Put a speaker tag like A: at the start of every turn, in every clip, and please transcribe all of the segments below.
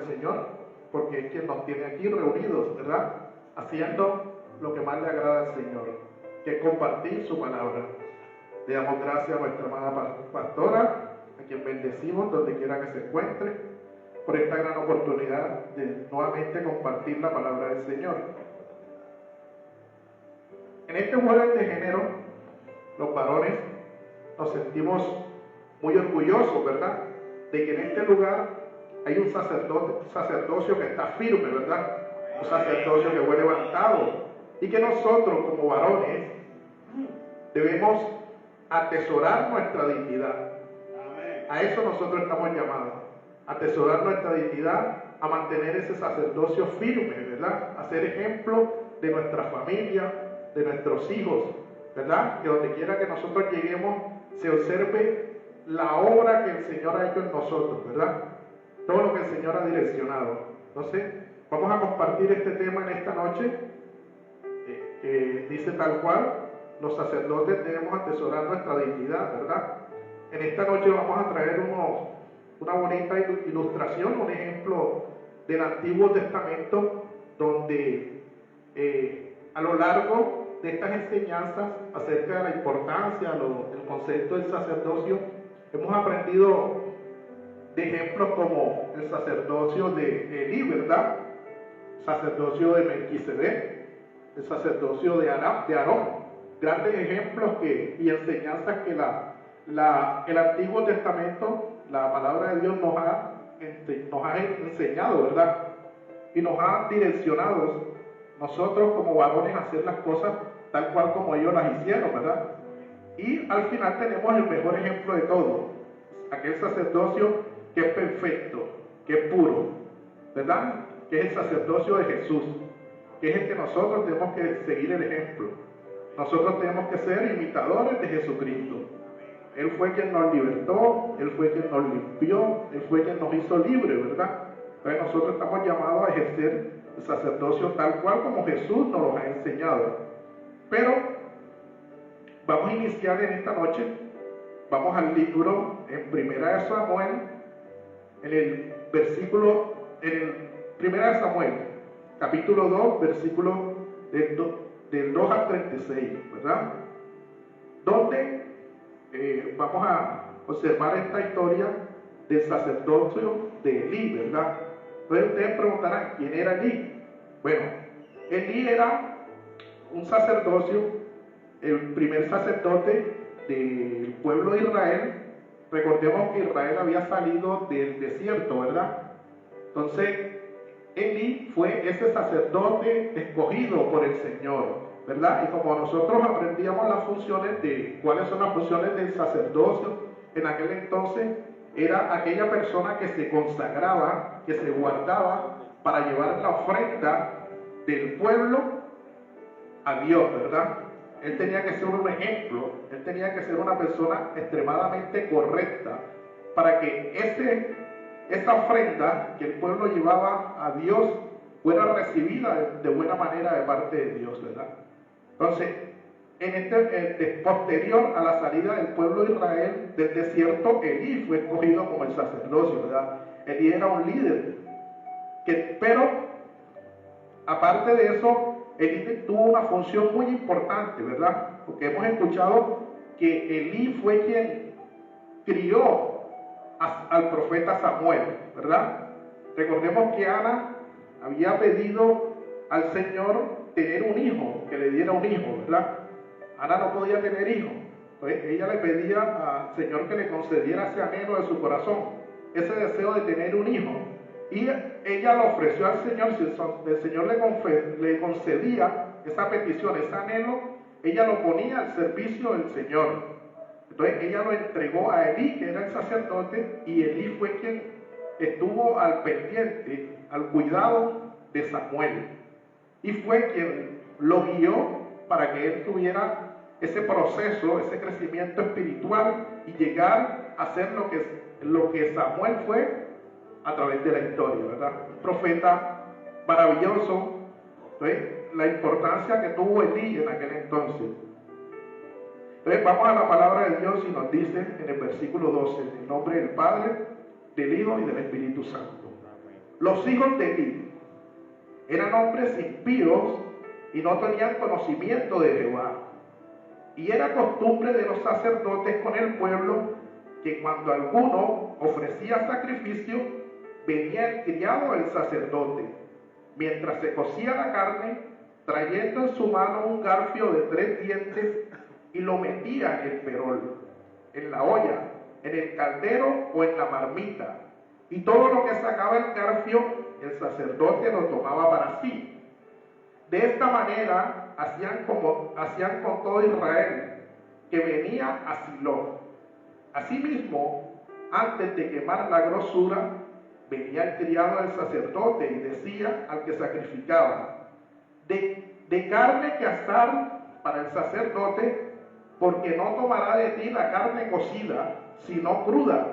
A: Señor, porque es quien nos tiene aquí reunidos, ¿verdad? Haciendo lo que más le agrada al Señor, que es compartir su palabra. Le damos gracias a nuestra amada pastora, a quien bendecimos donde quiera que se encuentre, por esta gran oportunidad de nuevamente compartir la palabra del Señor. En este jueves de género, los varones nos sentimos muy orgullosos, ¿verdad?, de que en este lugar hay un sacerdocio que está firme, ¿verdad? Un sacerdocio que fue levantado, y que nosotros como varones debemos atesorar nuestra dignidad. A eso nosotros estamos llamados, a atesorar nuestra dignidad, a mantener ese sacerdocio firme, ¿verdad? A ser ejemplo de nuestra familia, de nuestros hijos, ¿verdad? Que donde quiera que nosotros lleguemos se observe la obra que el Señor ha hecho en nosotros, ¿verdad? Todo lo que el Señor ha direccionado. Entonces, vamos a compartir este tema en esta noche, que dice tal cual: los sacerdotes debemos atesorar nuestra dignidad, ¿verdad? En esta noche vamos a traer una bonita ilustración, un ejemplo del Antiguo Testamento, donde a lo largo de estas enseñanzas acerca de la importancia, el concepto del sacerdocio, hemos aprendido de ejemplos como el sacerdocio de Elí, ¿verdad? El sacerdocio de Melquisedec, el sacerdocio de Aarón. Grandes ejemplos y enseñanzas que el Antiguo Testamento, la palabra de Dios nos ha enseñado, ¿verdad? Y nos ha direccionado nosotros como varones a hacer las cosas tal cual como ellos las hicieron, ¿verdad? Y al final tenemos el mejor ejemplo de todo, aquel sacerdocio que es perfecto, que es puro, ¿verdad? Que es el sacerdocio de Jesús, que es el que nosotros tenemos que seguir el ejemplo. Nosotros tenemos que ser imitadores de Jesucristo. Él fue quien nos libertó, Él fue quien nos limpió, Él fue quien nos hizo libres, ¿verdad? Entonces nosotros estamos llamados a ejercer el sacerdocio tal cual como Jesús nos lo ha enseñado. Pero vamos a iniciar en esta noche, vamos al libro en Primera de Samuel, en el Primera de Samuel, capítulo 2, versículo del 2 al 36, ¿verdad? Donde vamos a observar esta historia del sacerdocio de Elí, ¿verdad? Entonces ustedes preguntarán, ¿quién era Elí? Bueno, Elí era un sacerdocio, el primer sacerdote del pueblo de Israel. Recordemos que Israel había salido del desierto, ¿verdad? Entonces, Elí fue ese sacerdote escogido por el Señor, ¿verdad? Y como nosotros aprendíamos las funciones de cuáles son las funciones del sacerdocio, en aquel entonces era aquella persona que se consagraba, que se guardaba para llevar la ofrenda del pueblo a Dios, ¿verdad? Él tenía que ser un ejemplo, él tenía que ser una persona extremadamente correcta para que esa ofrenda que el pueblo llevaba a Dios fuera recibida de buena manera de parte de Dios, ¿verdad? Entonces, posterior a la salida del pueblo de Israel del desierto, Elí fue escogido como el sacerdocio, ¿verdad? Elí era un líder, pero aparte de eso, Elí tuvo una función muy importante, ¿verdad? Porque hemos escuchado que Elí fue quien crió al profeta Samuel, ¿verdad? Recordemos que Ana había pedido al Señor tener un hijo, que le diera un hijo, ¿verdad? Ana no podía tener hijo, entonces ella le pedía al Señor que le concediera ese anhelo de su corazón, ese deseo de tener un hijo, y ella lo ofreció al Señor. Si el Señor le concedía esa petición, ese anhelo, ella lo ponía al servicio del Señor. Entonces ella lo entregó a Elí, que era el sacerdote, y Elí fue quien estuvo al pendiente, al cuidado de Samuel, y fue quien lo guió para que él tuviera ese proceso, ese crecimiento espiritual y llegar a ser lo que Samuel fue a través de la historia, ¿verdad? Un profeta maravilloso. Entonces, la importancia que tuvo Elí en aquel entonces. Entonces vamos a la palabra de Dios y nos dice en el versículo 12, en el nombre del Padre, del Hijo y del Espíritu Santo. Los hijos de Eli eran hombres impíos y no tenían conocimiento de Jehová. Y era costumbre de los sacerdotes con el pueblo que cuando alguno ofrecía sacrificio, venía el criado del sacerdote, mientras se cocía la carne, trayendo en su mano un garfio de 3 dientes, y lo metía en el perol, en la olla, en el caldero o en la marmita. Y todo lo que sacaba el garfio, el sacerdote lo tomaba para sí. De esta manera hacían con todo Israel que venía a Silo. Asimismo, antes de quemar la grosura, venía el criado del sacerdote y decía al que sacrificaba: de carne que asar para el sacerdote, porque no tomará de ti la carne cocida, sino cruda.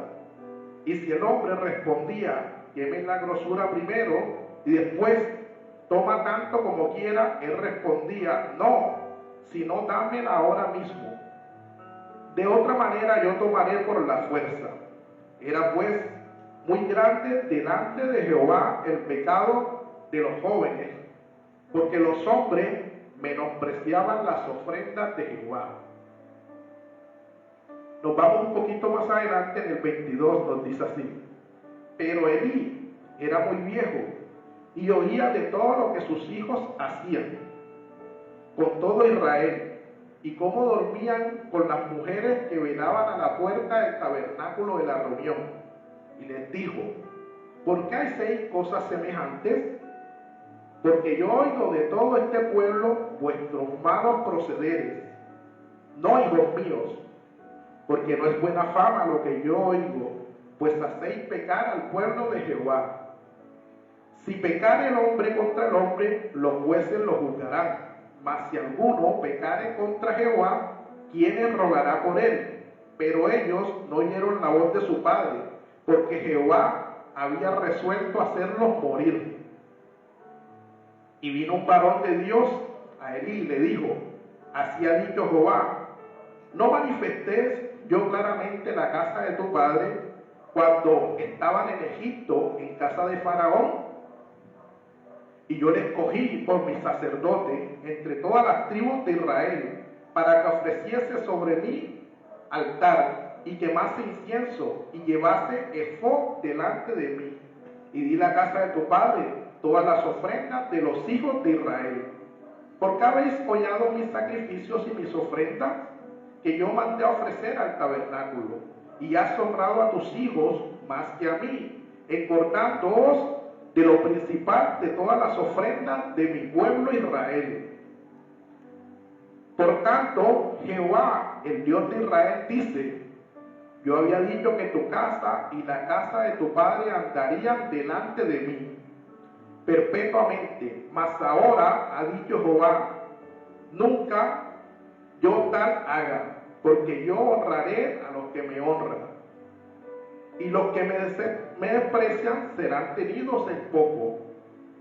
A: Y si el hombre respondía: queme la grosura primero y después toma tanto como quiera, él respondía: no, sino dámela ahora mismo. De otra manera yo tomaré por la fuerza. Era pues muy grande delante de Jehová el pecado de los jóvenes, porque los hombres menospreciaban las ofrendas de Jehová. Nos vamos un poquito más adelante, en el 22 nos dice así: pero Elí era muy viejo y oía de todo lo que sus hijos hacían con todo Israel, y cómo dormían con las mujeres que velaban a la puerta del tabernáculo de la reunión. Y les dijo: ¿por qué hacéis cosas semejantes? Porque yo oigo de todo este pueblo vuestros malos procederes. No, hijos míos, porque no es buena fama lo que yo oigo, pues hacéis pecar al pueblo de Jehová. Si pecare el hombre contra el hombre, los jueces lo juzgarán. Mas si alguno pecare contra Jehová, ¿quién rogará por él? Pero ellos no oyeron la voz de su padre, porque Jehová había resuelto hacerlos morir. Y vino un varón de Dios a Elí y le dijo: así ha dicho Jehová: no manifestes yo claramente la casa de tu padre cuando estaban en Egipto, en casa de Faraón. Y yo le escogí por mi sacerdote entre todas las tribus de Israel, para que ofreciese sobre mí altar, y quemase incienso, y llevase efod delante de mí. Y di la casa de tu padre todas las ofrendas de los hijos de Israel. ¿Por qué habéis hollado mis sacrificios y mis ofrendas, que yo mandé a ofrecer al tabernáculo? Y has honrado a tus hijos más que a mí, engordándoos de lo principal de todas las ofrendas de mi pueblo Israel. Por tanto, Jehová, el Dios de Israel, dice: yo había dicho que tu casa y la casa de tu padre andarían delante de mí perpetuamente, mas ahora ha dicho Jehová: nunca yo tal haga, porque yo honraré a los que me honran, y los que me desprecian serán tenidos en poco.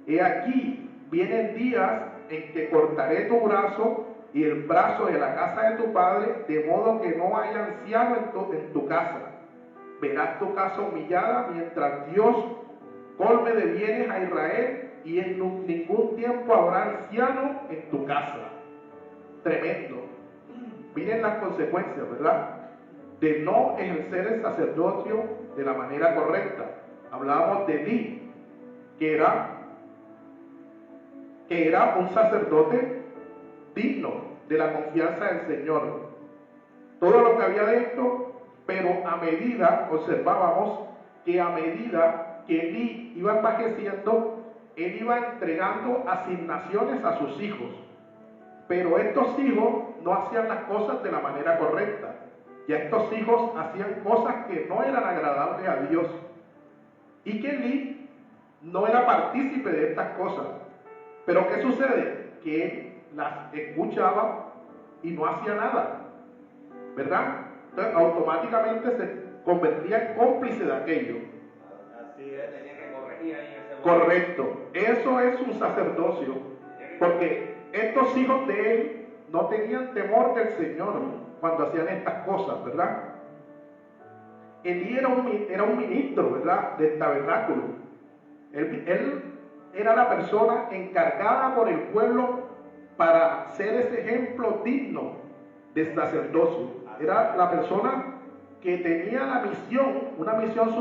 A: He aquí, vienen días en que cortaré tu brazo y el brazo de la casa de tu padre, de modo que no haya anciano en tu casa. Verás tu casa humillada, mientras Dios colme de bienes a Israel, y en ningún tiempo habrá anciano en tu casa. Tremendo. Miren las consecuencias, ¿verdad?, de no ejercer el sacerdocio de la manera correcta. Hablábamos de Elí, que era un sacerdote digno de la confianza del Señor. Todo lo que había hecho, pero a medida, observábamos que a medida que Elí iba envejeciendo, él iba entregando asignaciones a sus hijos. Pero estos hijos no hacían las cosas de la manera correcta. Ya estos hijos hacían cosas que no eran agradables a Dios. Y que Elí no era partícipe de estas cosas. Pero ¿qué sucede? Que él las escuchaba y no hacía nada, ¿verdad? Entonces automáticamente se convertía en cómplice de aquello.
B: Así es, tenía que corregir ahí en ese momento.
A: Correcto. Eso es un sacerdocio. Porque estos hijos de él no tenían temor del Señor cuando hacían estas cosas, ¿verdad? Elí era un ministro, ¿verdad?, del tabernáculo. Él era la persona encargada por el pueblo para ser ese ejemplo digno de sacerdocio. Era la persona que tenía la misión, una misión de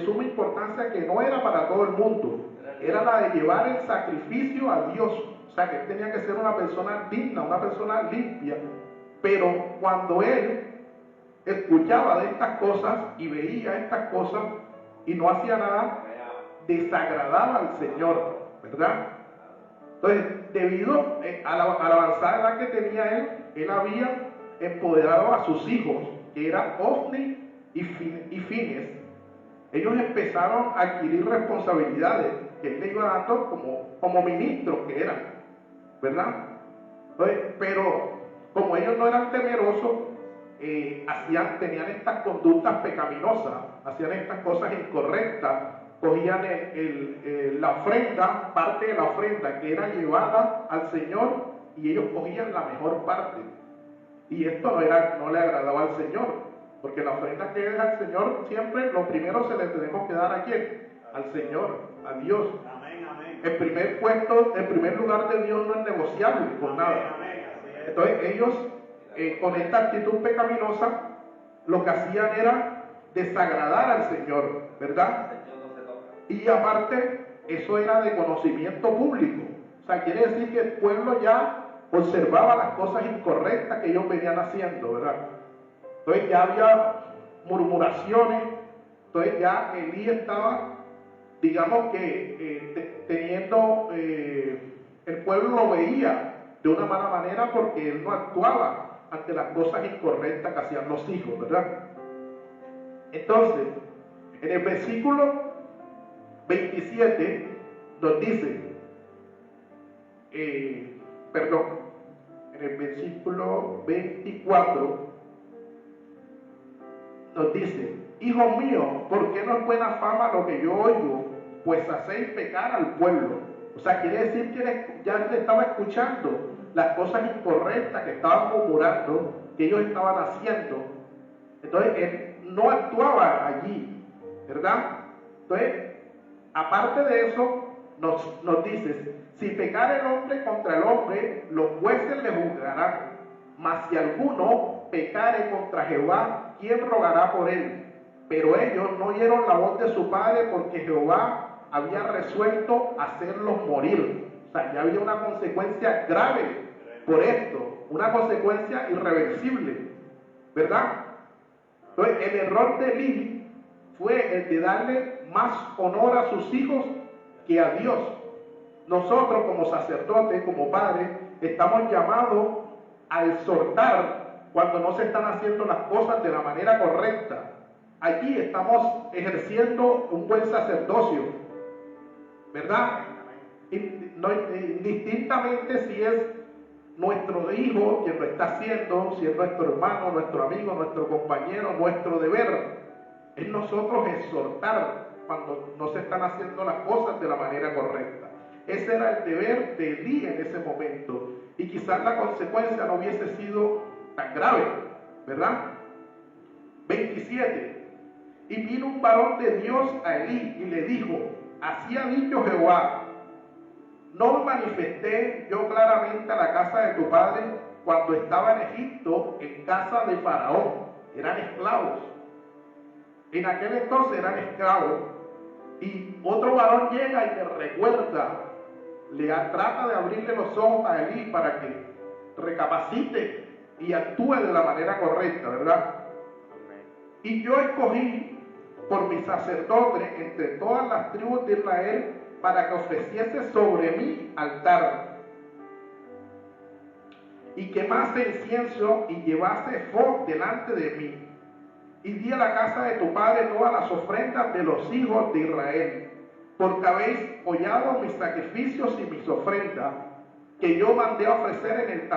A: suma importancia, que no era para todo el mundo, era la de llevar el sacrificio a Dios. O sea, que él tenía que ser una persona digna, una persona limpia. Pero cuando él escuchaba de estas cosas y veía estas cosas y no hacía nada, desagradaba al Señor, ¿verdad? Entonces, debido a la avanzada edad que tenía él había empoderado a sus hijos, que eran Ofni y Fines. Ellos empezaron a adquirir responsabilidades que él le iba dando como ministros que eran, ¿verdad? Entonces, pero como ellos no eran temerosos, tenían estas conductas pecaminosas, hacían estas cosas incorrectas, cogían la ofrenda, parte de la ofrenda que era llevada al Señor, y ellos cogían la mejor parte. Y esto no le agradaba al Señor, porque la ofrenda que es al Señor, siempre lo primero se le tenemos que dar a quién, al Señor, a Dios.
B: Amén, amén.
A: El primer lugar de Dios no es negociable con nada. Entonces ellos, con esta actitud pecaminosa, lo que hacían era desagradar al Señor, ¿verdad? Y aparte, eso era de conocimiento público. O sea, quiere decir que el pueblo ya observaba las cosas incorrectas que ellos venían haciendo, ¿verdad? Entonces ya había murmuraciones. Entonces ya Elí estaba, digamos que teniendo, el pueblo lo veía de una mala manera, porque él no actuaba ante las cosas incorrectas que hacían los hijos, ¿verdad? Entonces, en el versículo 27 nos dice, en el versículo 24 nos dice: hijos míos, ¿por qué no es buena fama lo que yo oigo? Pues hacéis pecar al pueblo. O sea, quiere decir que ya le estaba escuchando las cosas incorrectas que estaban murmurando, que ellos estaban haciendo. Entonces él no actuaba allí, ¿verdad? Entonces, aparte de eso, nos dice: si pecare el hombre contra el hombre, los jueces le juzgarán. Mas si alguno pecare contra Jehová, ¿quién rogará por él? Pero ellos no oyeron la voz de su padre, porque Jehová había resuelto hacerlos morir. O sea, ya había una consecuencia grave por esto, una consecuencia irreversible, ¿verdad? Entonces, el error de Elí fue el de darle más honor a sus hijos que a Dios. Nosotros, como sacerdotes, como padres, estamos llamados a exhortar cuando no se están haciendo las cosas de la manera correcta. Allí estamos ejerciendo un buen sacerdocio, ¿verdad? Indistintamente si es nuestro hijo quien lo está haciendo, si es nuestro hermano, nuestro amigo, nuestro compañero, nuestro deber es nosotros exhortar cuando no se están haciendo las cosas de la manera correcta. Ese era el deber de Elí en ese momento, y quizás la consecuencia no hubiese sido tan grave, ¿verdad? 27. Y vino un varón de Dios a Elí y le dijo: así ha dicho Jehová, ¿no me manifesté yo claramente a la casa de tu padre cuando estaba en Egipto, en casa de Faraón? Eran esclavos. En aquel entonces eran esclavos. Y otro varón llega y le recuerda, trata de abrirle los ojos a Elí para que recapacite y actúe de la manera correcta, ¿verdad? Y yo escogí por mi sacerdote entre todas las tribus de Israel, para que ofreciese sobre mi altar y quemase incienso y llevase ephod delante de mí. Y di a la casa de tu padre todas las ofrendas de los hijos de Israel, porque habéis hollado mis sacrificios y mis ofrendas, que yo mandé a ofrecer en el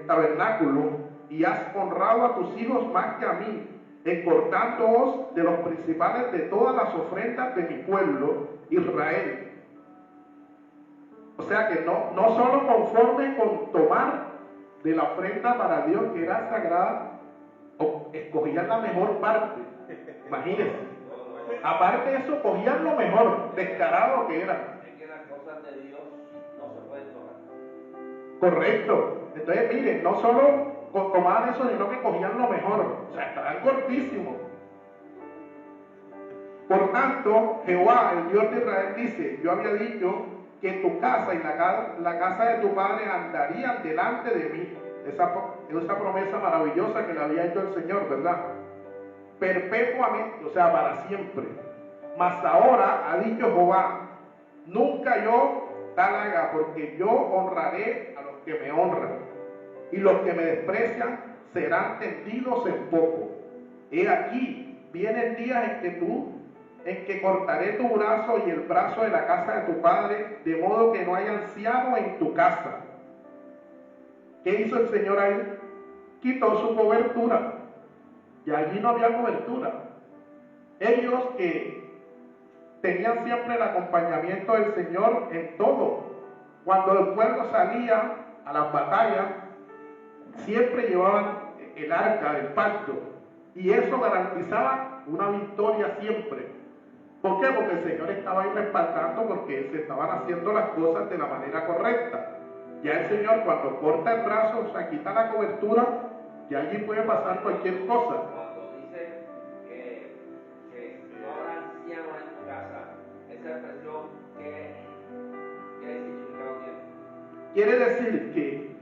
A: tabernáculo, y has honrado a tus hijos más que a mí, encortándoos de los principales de todas las ofrendas de mi pueblo Israel. O sea que no solo conforme con tomar de la ofrenda para Dios que era sagrada, o escogían la mejor parte. Imagínense. Aparte de eso, cogían lo mejor, descarado que eran.
B: Es que las cosas de Dios no se pueden tocar.
A: Correcto. Entonces, miren, no solo tomaban eso, sino que cogían lo mejor. O sea, estaban gordísimos. Por tanto, Jehová, el Dios de Israel, dice: yo había dicho que tu casa y la casa de tu padre andarían delante de mí. Esa promesa maravillosa que le había hecho el Señor, ¿verdad? Perpetuamente, o sea, para siempre. Mas ahora ha dicho Jehová: nunca yo tal haga, porque yo honraré a los que me honran, y los que me desprecian serán tendidos en poco. He aquí, vienen días en que cortaré tu brazo y el brazo de la casa de tu padre, de modo que no haya anciano en tu casa. ¿Qué hizo el Señor ahí? Quitó su cobertura, y allí no había cobertura. Ellos que tenían siempre el acompañamiento del Señor en todo, cuando el pueblo salía a las batallas, siempre llevaban el arca del pacto, y eso garantizaba una victoria siempre. ¿Por qué? Porque el Señor estaba ahí respaldando, porque se estaban haciendo las cosas de la manera correcta. Ya el Señor, cuando corta el brazo, o sea, quita la cobertura, ya allí puede pasar cualquier cosa.
B: Cuando dice que no habrá anciano en tu casa, esa expresión, ¿qué significado tiene?
A: Quiere decir que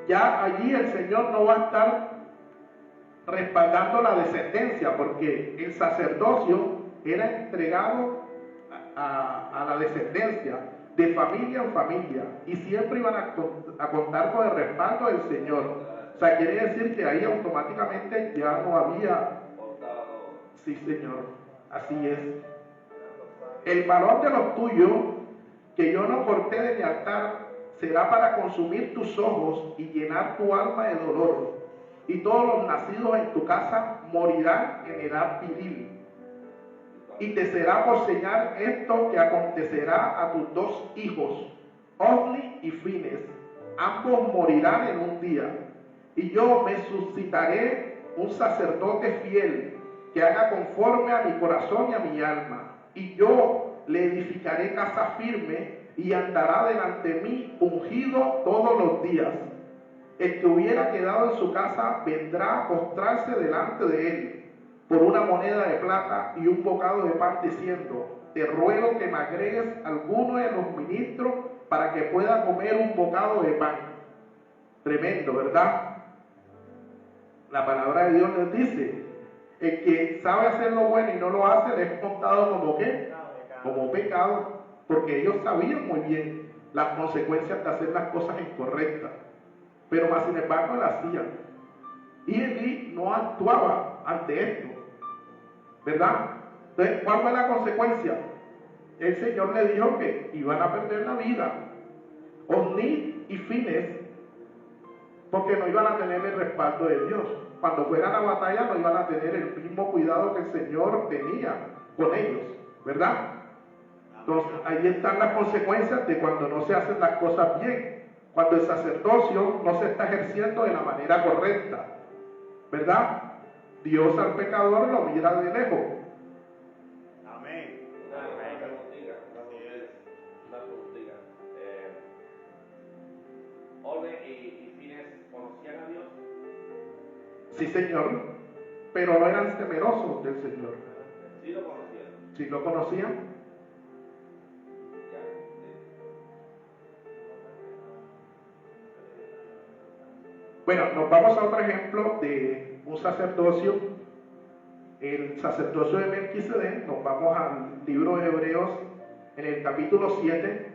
A: ya allí el Señor no va a estar respaldando la descendencia, porque el sacerdocio era entregado a la descendencia, de familia en familia, y siempre iban a contar con el respaldo del Señor. O sea, quiere decir que ahí automáticamente ya no había... Sí, Señor, así es. El valor de los tuyos, que yo no corté de mi altar, será para consumir tus ojos y llenar tu alma de dolor. Y todos los nacidos en tu casa morirán en edad viril. Y te será por señal esto que acontecerá a tus dos hijos, Ofni y Fines. Ambos morirán en un día. Y yo me suscitaré un sacerdote fiel que haga conforme a mi corazón y a mi alma. Y yo le edificaré casa firme y andará delante de mí ungido todos los días. El que hubiera quedado en su casa vendrá a postrarse delante de él por una moneda de plata y un bocado de pan, diciendo: te ruego que me agregues alguno de los ministros para que pueda comer un bocado de pan. Tremendo, ¿verdad? La palabra de Dios les dice: el que sabe hacer lo bueno y no lo hace, le es contado como ¿qué? Como pecado, porque ellos sabían muy bien las consecuencias de hacer las cosas incorrectas, pero más sin embargo lo hacían. Y Elí no actuaba ante esto, ¿verdad? Entonces, ¿cuál fue la consecuencia? El Señor le dijo que iban a perder la vida, Ofni y Fines, porque no iban a tener el respaldo de Dios. Cuando fueran a la batalla no iban a tener el mismo cuidado que el Señor tenía con ellos, ¿verdad? Entonces, ahí están las consecuencias de cuando no se hacen las cosas bien, cuando el sacerdocio no se está ejerciendo de la manera correcta, ¿verdad? Dios al pecador lo mira de lejos.
B: Amén. Una preguntita. Ofni y Fines conocían a Dios.
A: Sí, Señor, pero no eran temerosos del Señor.
B: Sí lo conocían.
A: Sí lo conocían. Bueno, nos vamos a otro ejemplo de un sacerdocio, el sacerdocio de Melquisedec. Nos vamos al libro de Hebreos en el capítulo 7,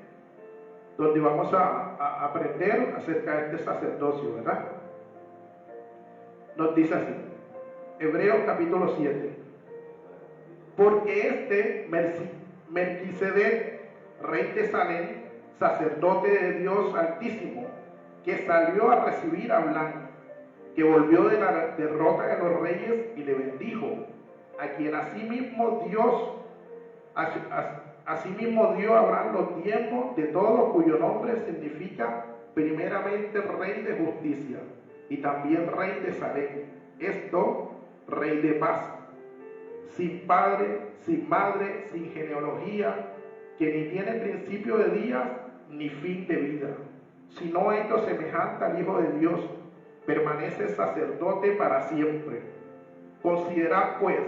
A: donde vamos a aprender acerca de este sacerdocio, ¿verdad? Nos dice así, Hebreos capítulo 7, porque este Melquisedec, rey de Salem, sacerdote de Dios Altísimo, que salió a recibir a Blan, que volvió de la derrota de los reyes y le bendijo, a quien asimismo dio a Abraham los diezmos de todos, cuyo nombre significa primeramente rey de justicia y también rey de Salem, esto rey de paz. sin padre, sin madre, sin genealogía, que ni tiene principio de días ni fin de vida, sino hecho semejante al Hijo de Dios, permanece sacerdote para siempre. Considerad pues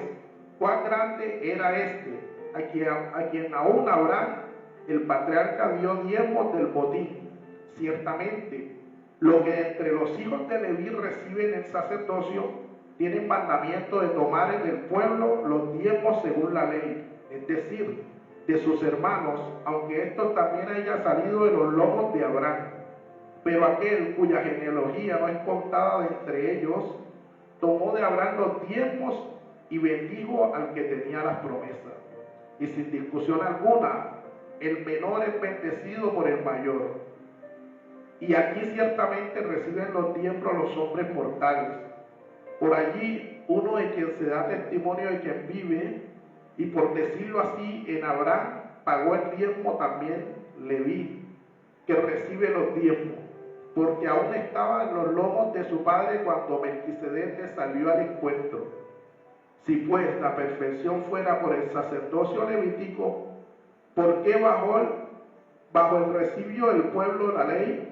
A: cuán grande era este, a quien aún Abraham, el patriarca, dio diezmos del botín. Ciertamente, los que entre los hijos de Leví reciben el sacerdocio tienen mandamiento de tomar en el pueblo los diezmos según la ley, es decir, de sus hermanos, aunque estos también hayan salido de los lomos de Abraham. Pero aquel cuya genealogía no es contada de entre ellos, tomó de Abraham los diezmos y bendijo al que tenía las promesas. Y sin discusión alguna, el menor es bendecido por el mayor. Y aquí ciertamente reciben los diezmos los hombres mortales. Por allí uno de quien se da testimonio de quien vive, y por decirlo así, en Abraham pagó el diezmo también Leví, que recibe los diezmos, porque aún estaba en los lomos de su padre cuando Melquisedec le salió al encuentro. Si pues la perfección fuera por el sacerdocio levítico, ¿por qué bajo el recibió del pueblo la ley?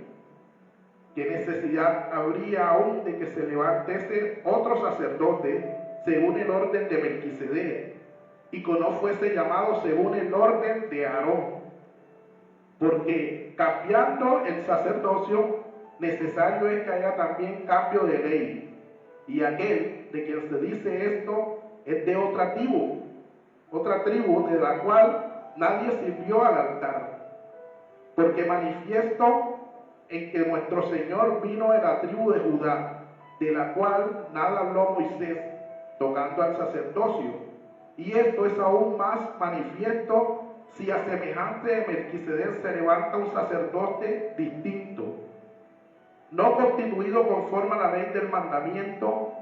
A: ¿Qué necesidad habría aún de que se levantase otro sacerdote según el orden de Melquisedec, y que no fuese llamado según el orden de Aarón? Porque cambiando el sacerdocio, necesario es que haya también cambio de ley. Y aquel de quien se dice esto es de otra tribu de la cual nadie sirvió al altar. Porque manifiesto en que nuestro Señor vino de la tribu de Judá, de la cual nada habló Moisés, tocando al sacerdocio. Y esto es aún más manifiesto si a semejante de Melquisedec se levanta un sacerdote distinto, no constituido conforme a la ley del mandamiento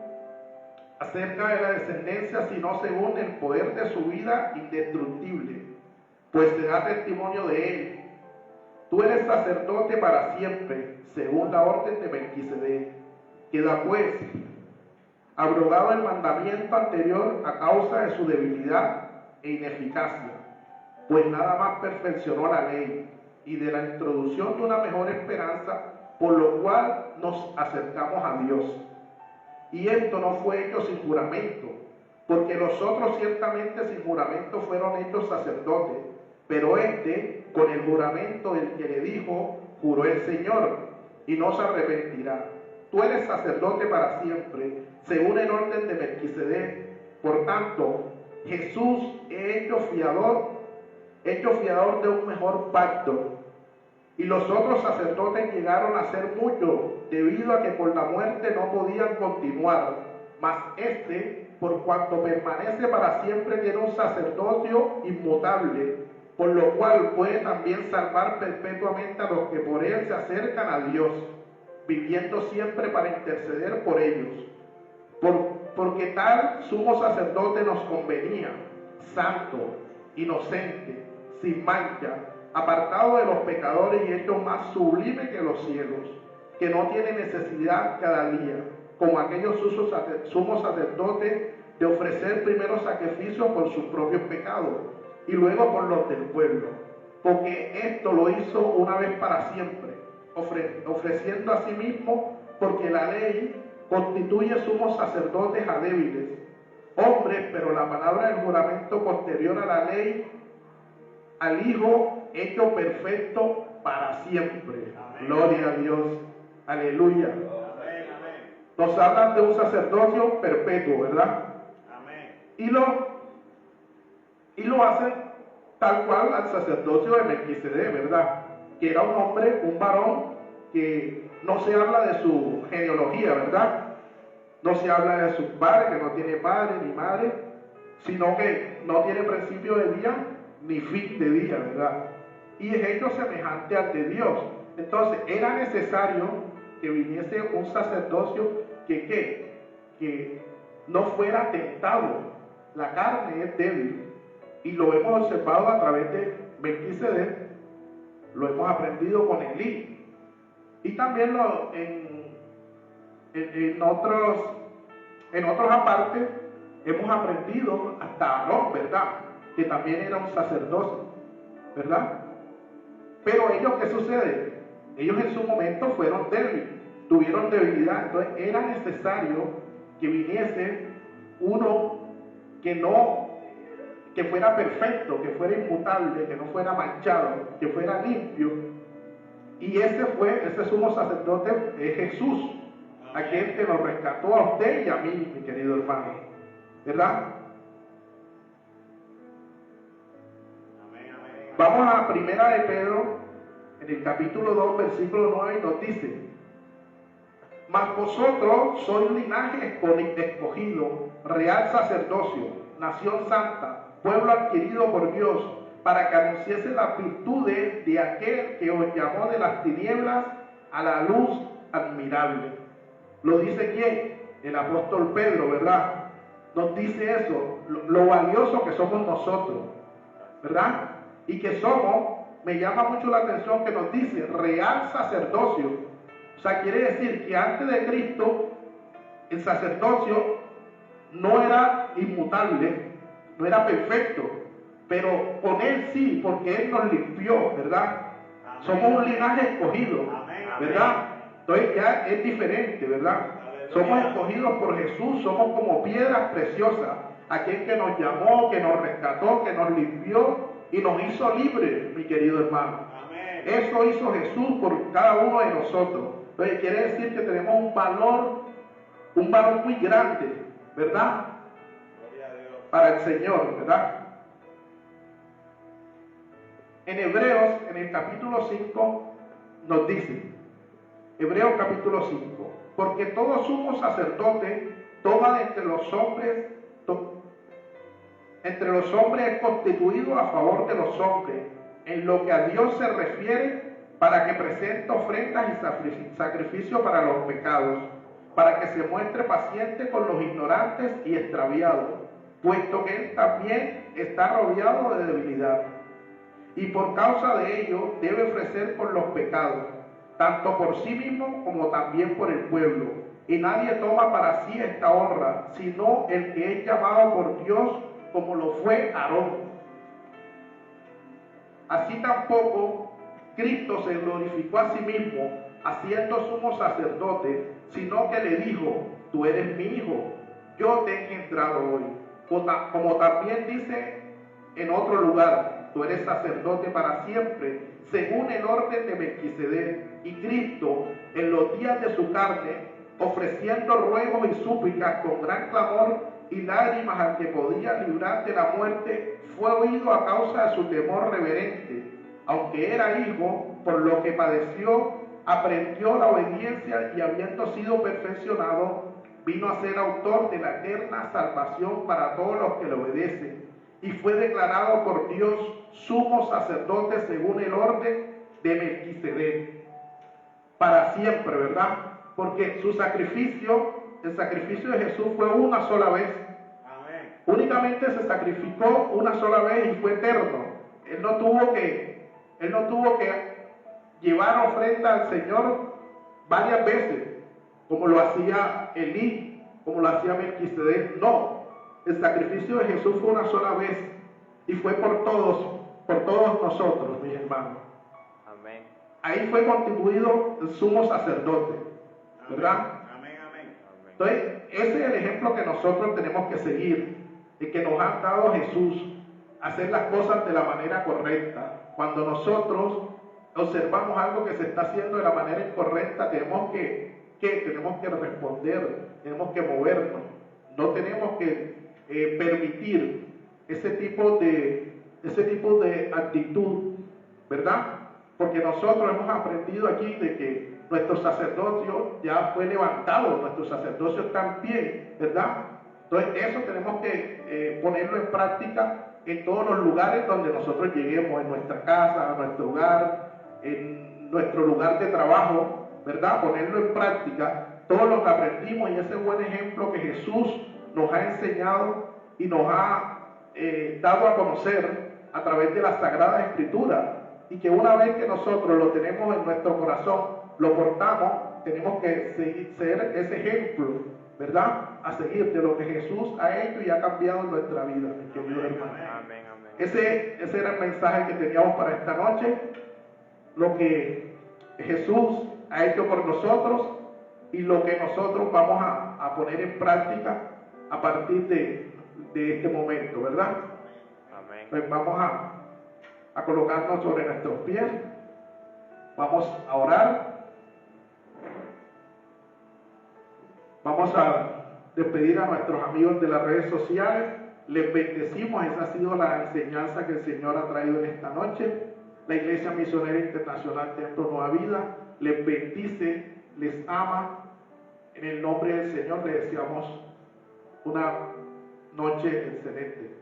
A: acerca de la descendencia, sino según el poder de su vida indestructible, pues se da testimonio de él. Tú eres sacerdote para siempre, según la orden de Melquisedec. Queda pues abrogado el mandamiento anterior a causa de su debilidad e ineficacia, pues nada más perfeccionó la ley, y de la introducción de una mejor esperanza, por lo cual nos acercamos a Dios. Y esto no fue hecho sin juramento, porque los otros ciertamente sin juramento fueron hechos sacerdotes, pero este, con el juramento del que le dijo, juró el Señor, y no se arrepentirá. Tú eres sacerdote para siempre, según el orden de Melquisedec. Por tanto, Jesús es hecho fiador de un mejor pacto. Y los otros sacerdotes llegaron a ser muchos, debido a que por la muerte no podían continuar. Mas este, por cuanto permanece para siempre, tiene un sacerdocio inmutable, por lo cual puede también salvar perpetuamente a los que por él se acercan a Dios, viviendo siempre para interceder por ellos. Porque tal sumo sacerdote nos convenía, santo, inocente, sin mancha, apartado de los pecadores y hecho más sublime que los cielos, que no tiene necesidad cada día, como aquellos sumos sacerdotes, de ofrecer primero sacrificios por sus propios pecados y luego por los del pueblo, porque esto lo hizo una vez para siempre, ofreciendo a sí mismo, porque la ley constituye sumos sacerdotes a débiles hombres, pero la palabra del juramento posterior a la ley, al Hijo hecho perfecto para siempre. Amén. Gloria a Dios. Aleluya. Amén, amén. Nos hablan de un sacerdocio perpetuo, ¿verdad? Amén. Y lo hacen tal cual al sacerdocio de Melquisedec, ¿verdad? Que era un hombre, un varón, que no se habla de su genealogía, ¿verdad? No se habla de su padre, que no tiene padre ni madre, sino que no tiene principio de día ni fin de día, ¿verdad? Y es hecho semejante al de Dios. Entonces, era necesario que viniese un sacerdocio que no fuera tentado. La carne es débil, y lo hemos observado a través de Melquisedec, lo hemos aprendido con Elí, y también en otros apartes hemos aprendido hasta Aarón, ¿verdad? Que también era un sacerdote, ¿verdad? Pero ellos, ¿qué sucede? Ellos en su momento fueron débiles, tuvieron debilidad, entonces era necesario que viniese uno que fuera perfecto, que fuera inmutable, que no fuera manchado, que fuera limpio. Y ese sumo sacerdote es Jesús, aquel que nos rescató a usted y a mí, mi querido hermano, ¿verdad? Vamos a Primera de Pedro, en el capítulo 2, versículo 9, y nos dice: mas vosotros sois linaje escogido, real sacerdocio, nación santa, pueblo adquirido por Dios, para que anunciese las virtudes de aquel que os llamó de las tinieblas a la luz admirable. ¿Lo dice quién? El apóstol Pedro, ¿verdad? Nos dice eso, lo valioso que somos nosotros, ¿verdad? Y que somos, me llama mucho la atención que nos dice real sacerdocio. O sea, quiere decir que antes de Cristo el sacerdocio no era inmutable, no era perfecto, pero con Él sí, porque Él nos limpió, ¿verdad? Amén. Somos un linaje escogido, ¿verdad? Entonces ya es diferente, ¿verdad? Somos escogidos por Jesús, somos como piedras preciosas, aquel que nos llamó, que nos rescató, que nos limpió y nos hizo libres, mi querido hermano. Amén. Eso hizo Jesús por cada uno de nosotros. Entonces quiere decir que tenemos un valor muy grande, ¿verdad? Gloria a Dios. Para el Señor, ¿verdad? En Hebreos, en el capítulo 5, nos dice, Hebreos capítulo 5, porque todo sumo sacerdote toma de entre los hombres es constituido a favor de los hombres, en lo que a Dios se refiere, para que presente ofrendas y sacrificios para los pecados, para que se muestre paciente con los ignorantes y extraviados, puesto que Él también está rodeado de debilidad. Y por causa de ello debe ofrecer por los pecados, tanto por sí mismo como también por el pueblo. Y nadie toma para sí esta honra, sino el que es llamado por Dios, como lo fue Aarón. Así tampoco Cristo se glorificó a sí mismo, haciendo sumo sacerdote, sino que le dijo: tú eres mi hijo, yo te he engendrado hoy. Como también dice en otro lugar: tú eres sacerdote para siempre, según el orden de Melquisedec. Y Cristo, en los días de su carne, ofreciendo ruegos y súplicas con gran clamor y lágrimas al que podía librar de la muerte, fue oído a causa de su temor reverente. Aunque era hijo, por lo que padeció, aprendió la obediencia y, habiendo sido perfeccionado, vino a ser autor de la eterna salvación para todos los que le obedecen. Y fue declarado por Dios sumo sacerdote según el orden de Melquisedec, para siempre, ¿verdad? Porque su sacrificio, el sacrificio de Jesús, fue una sola vez. Amén. Únicamente se sacrificó una sola vez y fue eterno. Él no tuvo que llevar ofrenda al Señor varias veces, como lo hacía Elí, como lo hacía Melquisedec. No, el sacrificio de Jesús fue una sola vez y fue por todos nosotros, mis hermanos. Amén. Ahí fue constituido el sumo sacerdote, ¿verdad? Amén, amén. Entonces, ese es el ejemplo que nosotros tenemos que seguir, el que nos ha dado Jesús, hacer las cosas de la manera correcta. Cuando nosotros observamos algo que se está haciendo de la manera incorrecta, tenemos que responder, tenemos que movernos. No tenemos que permitir ese tipo de actitud, ¿verdad? Porque nosotros hemos aprendido aquí de que nuestro sacerdocio ya fue levantado, nuestro sacerdocio está en pie, ¿verdad? Entonces eso tenemos que ponerlo en práctica en todos los lugares donde nosotros lleguemos, en nuestra casa, en nuestro hogar, en nuestro lugar de trabajo, ¿verdad? Ponerlo en práctica, todo lo que aprendimos, y ese buen ejemplo que Jesús nos ha enseñado y nos ha dado a conocer a través de la Sagrada Escritura, y que una vez que nosotros lo tenemos en nuestro corazón, lo portamos, tenemos que ser ese ejemplo ¿verdad? A seguir de lo que Jesús ha hecho y ha cambiado en nuestra vida, mi querido hermano.
C: Amén, amén.
A: Ese era el mensaje que teníamos para esta noche. Lo que Jesús ha hecho por nosotros y lo que nosotros vamos a poner en práctica a partir de este momento, ¿verdad?
C: Amén.
A: Pues vamos a colocarnos sobre nuestros pies. Vamos a orar. Vamos a despedir a nuestros amigos de las redes sociales. Les bendecimos. Esa ha sido la enseñanza que el Señor ha traído en esta noche. La Iglesia Misionera Internacional Templo Nueva Vida les bendice, les ama. En el nombre del Señor les deseamos una noche excelente.